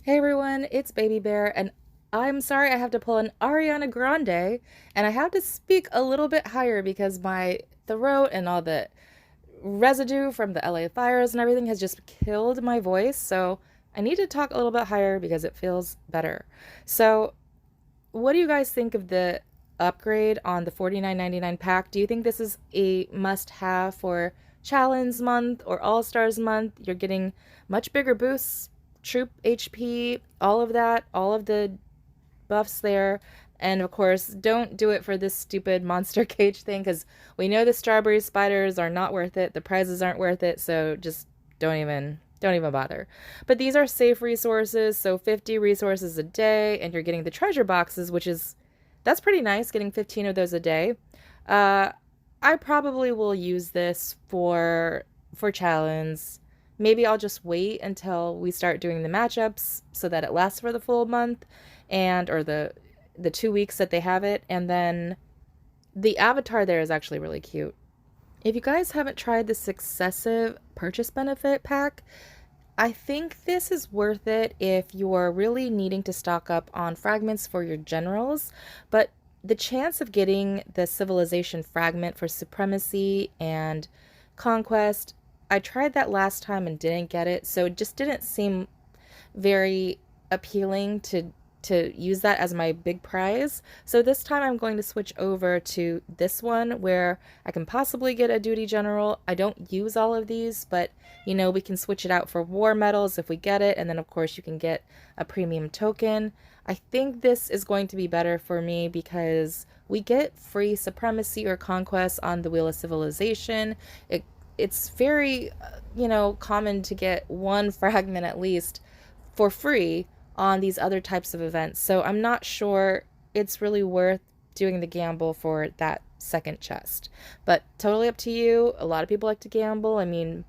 Hey everyone, it's Baby Bear, and I'm sorry I have to pull an Ariana Grande, and I have to speak a little bit higher because my throat and all the residue from the LA fires and everything has just killed my voice, so I need to talk a little bit higher because it feels better. So, what do you guys think of the upgrade on the $49.99 pack? Do you think this is a must-have for Challenge Month or All-Stars Month? You're getting much bigger boosts, troop HP, all of that, all of the buffs there. And of course, don't do it for this stupid monster cage thing because we know the strawberry spiders are not worth it. The prizes aren't worth it, so just don't even bother. But these are safe resources, so 50 resources a day, and you're getting the treasure boxes, that's pretty nice, getting 15 of those a day. Uh, I probably will use this for challenge. Maybe I'll just wait until we start doing the matchups so that it lasts for the full month and or the 2 weeks that they have it, and then the avatar there is actually really cute. If you guys haven't tried the successive purchase benefit pack, I think this is worth it if you're really needing to stock up on fragments for your generals, but the chance of getting the civilization fragment for supremacy and conquest, I tried that last time and didn't get it, so it just didn't seem very appealing to use that as my big prize. So this time I'm going to switch over to this one where I can possibly get a duty general. I don't use all of these, but we can switch it out for war medals if we get it, and then of course you can get a premium token. I think this is going to be better for me because we get free supremacy or conquest on the Wheel of Civilization. It's very, common to get one fragment at least for free on these other types of events. So I'm not sure it's really worth doing the gamble for that second chest. But totally up to you. A lot of people like to gamble. I mean,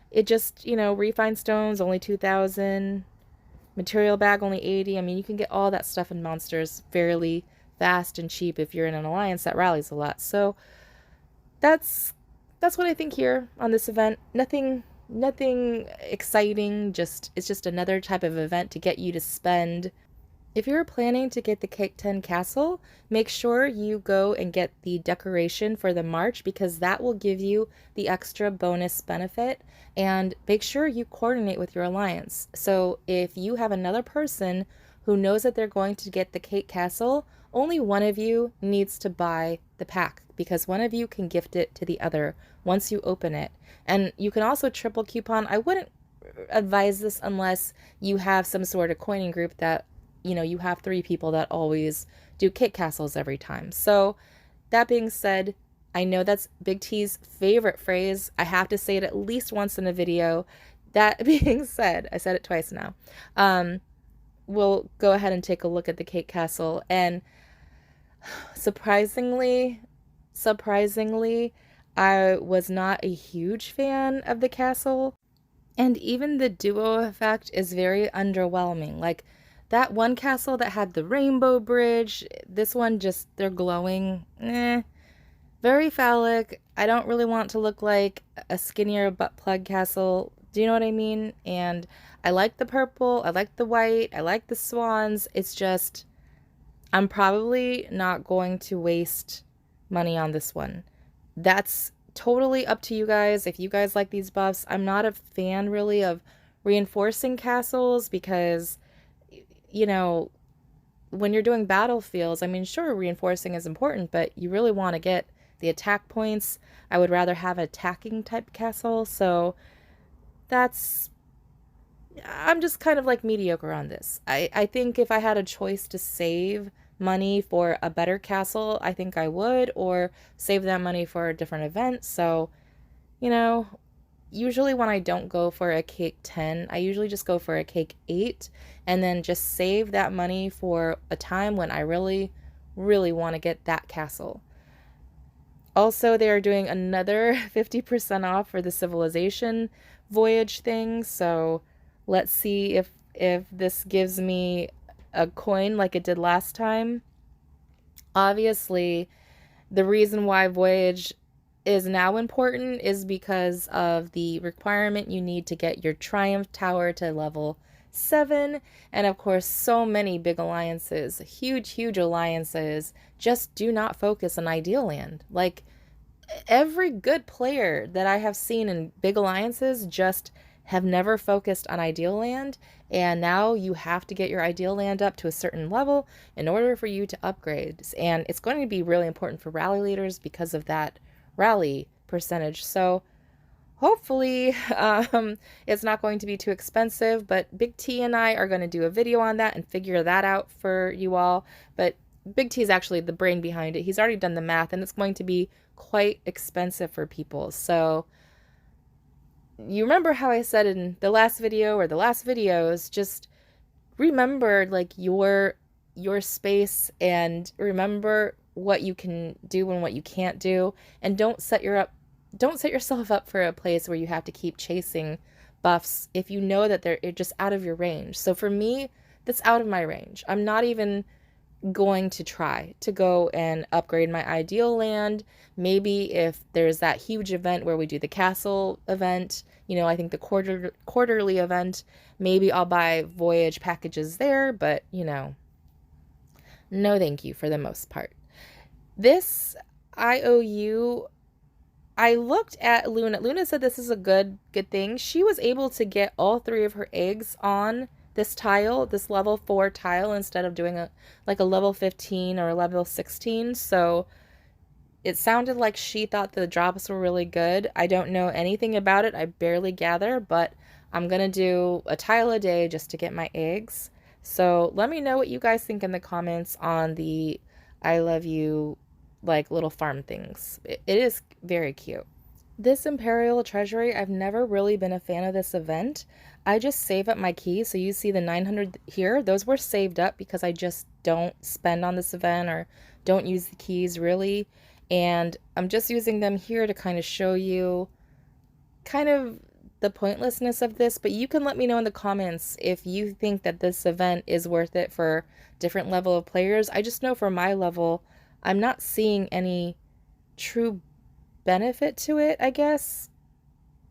it just, refined stones only 2,000, material bag only 80. I mean, you can get all that stuff in monsters fairly fast and cheap if you're in an alliance that rallies a lot. So that's that's what I think here on this event. Nothing exciting, just it's just another type of event to get you to spend. If you're planning to get the Cake 10 castle, make sure you go and get the decoration for the march because that will give you the extra bonus benefit, and make sure you coordinate with your alliance. So if you have another person who knows that they're going to get the Cake castle, only one of you needs to buy the pack because one of you can gift it to the other once you open it. And you can also triple coupon. I wouldn't advise this unless you have some sort of coining group that you have 3 people that always do Kit Castles every time. So that being said, I know that's Big T's favorite phrase. I have to say it at least once in a video. That being said, I said it twice now. We'll go ahead and take a look at the Kate Castle, and surprisingly, I was not a huge fan of the castle. And even the duo effect is very underwhelming. Like that one castle that had the rainbow bridge, this one just, they're glowing. Very phallic. I don't really want to look like a skinnier butt plug castle. Do you know what I mean? And I like the purple, I like the white, I like the swans. It's just, I'm probably not going to waste money on this one. That's totally up to you guys if you guys like these buffs. I'm not a fan really of reinforcing castles because, you know, when you're doing battlefields, I mean, sure, reinforcing is important, but you really want to get the attack points. I would rather have an attacking type castle, so that's, I'm just kind of like mediocre on this. I think if I had a choice to save money for a better castle, I think I would, or save that money for a different event. So, you know, usually when I don't go for a cake 10, I usually just go for a cake 8 and then just save that money for a time when I really, really want to get that castle. Also, they are doing another 50% off for the civilization voyage thing, so let's see if this gives me a coin like it did last time. Obviously, the reason why voyage is now important is because of the requirement you need to get your triumph tower to level 7, and of course, so many big alliances, huge, huge alliances, just do not focus on Ideal Land. Like, every good player that I have seen in big alliances just have never focused on Ideal Land, and now you have to get your Ideal Land up to a certain level in order for you to upgrade. And it's going to be really important for rally leaders because of that rally percentage. So hopefully, it's not going to be too expensive, but Big T and I are going to do a video on that and figure that out for you all. But Big T is actually the brain behind it. He's already done the math, and it's going to be quite expensive for people. So you remember how I said in the last video or the last videos, just remember like your space, and remember what you can do and what you can't do, and don't set yourself up for a place where you have to keep chasing buffs if you know that they're just out of your range. So for me, that's out of my range. I'm not even going to try to go and upgrade my Ideal Land. Maybe if there's that huge event where we do the castle event, I think the quarterly event, maybe I'll buy voyage packages there, but no thank you for the most part. This IOU, I looked at Luna. Luna said this is a good thing. She was able to get all 3 of her eggs on this tile, this level 4 tile, instead of doing a level 15 or a level 16. So it sounded like she thought the drops were really good. I don't know anything about it. I barely gather, but I'm gonna do a tile a day just to get my eggs. So let me know what you guys think in the comments on the I love you like little farm things. It is very cute. This Imperial Treasury, I've never really been a fan of this event. I just save up my keys. So you see the 900 here, those were saved up because I just don't spend on this event or don't use the keys really. And I'm just using them here to kind of show you kind of the pointlessness of this, but you can let me know in the comments if you think that this event is worth it for different level of players. I just know for my level, I'm not seeing any true benefit to it, I guess.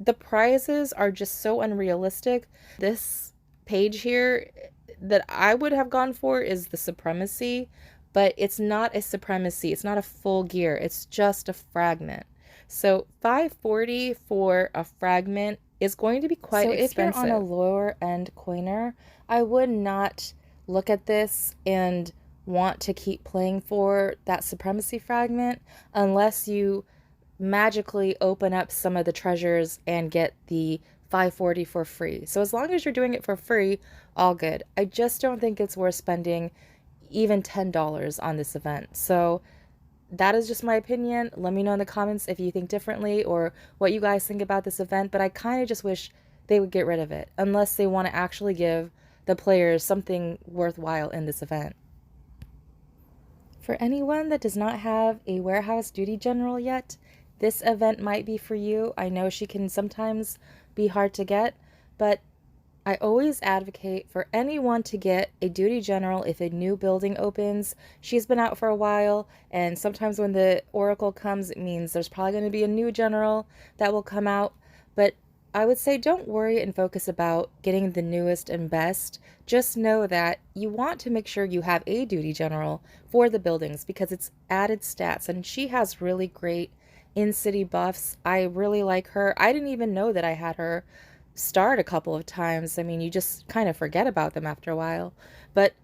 The prizes are just so unrealistic. This page here that I would have gone for is the Supremacy, but it's not a Supremacy. It's not a full gear. It's just a fragment. So $540 for a fragment is going to be quite expensive. So if you're on a lower end coiner, I would not look at this and want to keep playing for that Supremacy fragment unless you magically open up some of the treasures and get the $540 for free. So as long as you're doing it for free, all good. I just don't think it's worth spending even $10 on this event. So that is just my opinion. Let me know in the comments if you think differently or what you guys think about this event, but I kind of just wish they would get rid of it unless they want to actually give the players something worthwhile in this event. For anyone that does not have a warehouse duty general yet, this event might be for you. I know she can sometimes be hard to get, but I always advocate for anyone to get a duty general if a new building opens. She's been out for a while, and sometimes when the oracle comes, it means there's probably going to be a new general that will come out. But I would say don't worry and focus about getting the newest and best. Just know that you want to make sure you have a duty general for the buildings because it's added stats, and she has really great in-city buffs. I really like her. I didn't even know that I had her start a couple of times. I mean, you just kind of forget about them after a while. But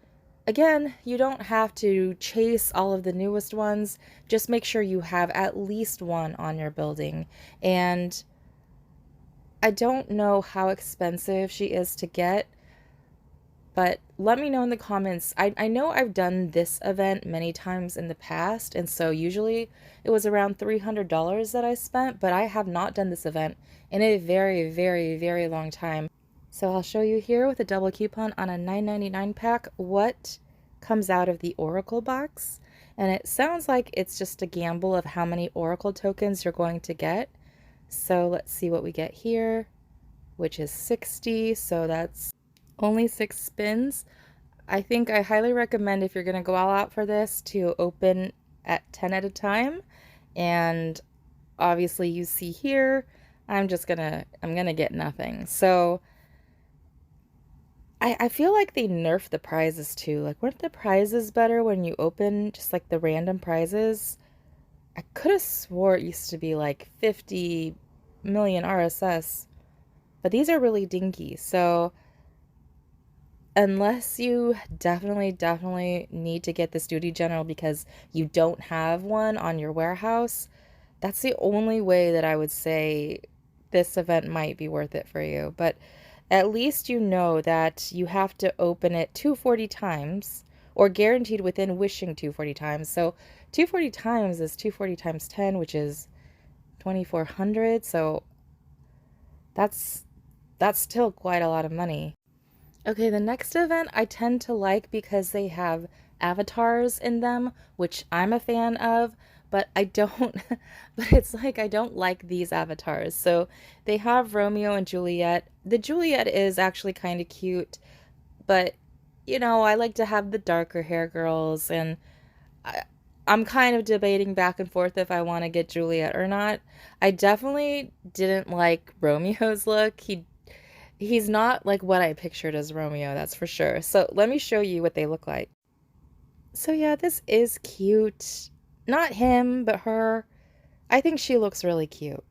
again, you don't have to chase all of the newest ones. Just make sure you have at least one on your building. And I don't know how expensive she is to get, but let me know in the comments. I know I've done this event many times in the past, and so usually it was around $300 that I spent, but I have not done this event in a very, very, very long time. So I'll show you here with a double coupon on a $9.99 pack what comes out of the Oracle box. And it sounds like it's just a gamble of how many Oracle tokens you're going to get. So let's see what we get here, which is 60, so that's only 6 spins. I think I highly recommend if you're going to go all out for this to open at 10 at a time. And obviously you see here, I'm gonna get nothing. So I feel like they nerfed the prizes too. Like, weren't the prizes better when you open just like the random prizes? I could have swore it used to be like 50 million RSS, but these are really dinky. So, unless you definitely need to get this duty general because you don't have one on your warehouse, that's the only way that I would say this event might be worth it for you. But at least you know that you have to open it 240 times or guaranteed within wishing 240 times. So 240 times is 240 times 10, which is 2400. So that's that's still quite a lot of money. Okay, the next event I tend to like because they have avatars in them, which I'm a fan of, but I don't, but it's like I don't like these avatars. So they have Romeo and Juliet. The Juliet is actually kind of cute, but I like to have the darker hair girls, and I, I'm kind of debating back and forth if I want to get Juliet or not. I definitely didn't like Romeo's look. He's not like what I pictured as Romeo, that's for sure. So let me show you what they look like. So yeah, this is cute. Not him, but her. I think she looks really cute.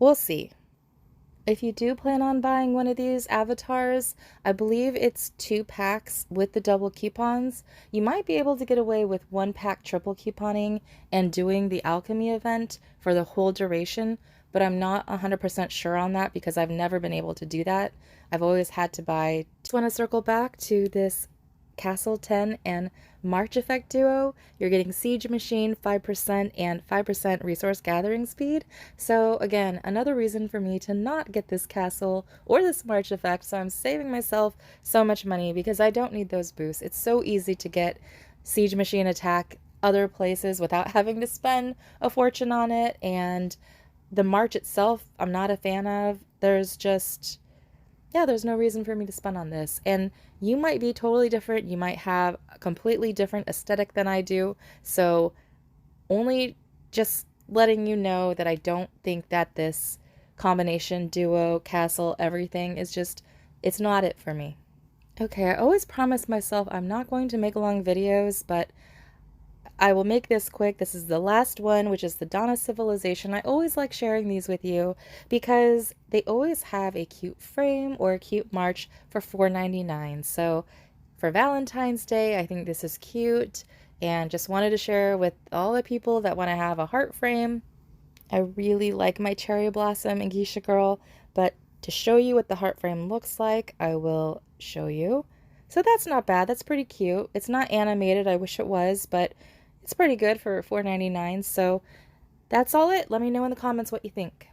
We'll see. If you do plan on buying one of these avatars, I believe it's 2 packs with the double coupons. You might be able to get away with 1 pack triple couponing and doing the alchemy event for the whole duration, but I'm not 100% sure on that because I've never been able to do that. I've always had to buy. Just want to circle back to this Castle 10 and March Effect duo. You're getting Siege Machine 5% and 5% resource gathering speed. So again, another reason for me to not get this castle or this March Effect, so I'm saving myself so much money because I don't need those boosts. It's so easy to get Siege Machine attack other places without having to spend a fortune on it, and the March itself I'm not a fan of. There's no reason for me to spend on this. And you might be totally different. You might have a completely different aesthetic than I do. So, only just letting you know that I don't think that this combination, duo, castle, everything is just, it's not it for me. Okay, I always promise myself I'm not going to make long videos, but I will make this quick. This is the last one, which is the Dawn of Civilization. I always like sharing these with you because they always have a cute frame or a cute march for $4.99. So for Valentine's Day, I think this is cute and just wanted to share with all the people that want to have a heart frame. I really like my Cherry Blossom and Geisha Girl, but to show you what the heart frame looks like, I will show you. So that's not bad. That's pretty cute. It's not animated. I wish it was, but it's pretty good for $4.99. So that's all it. Let me know in the comments what you think.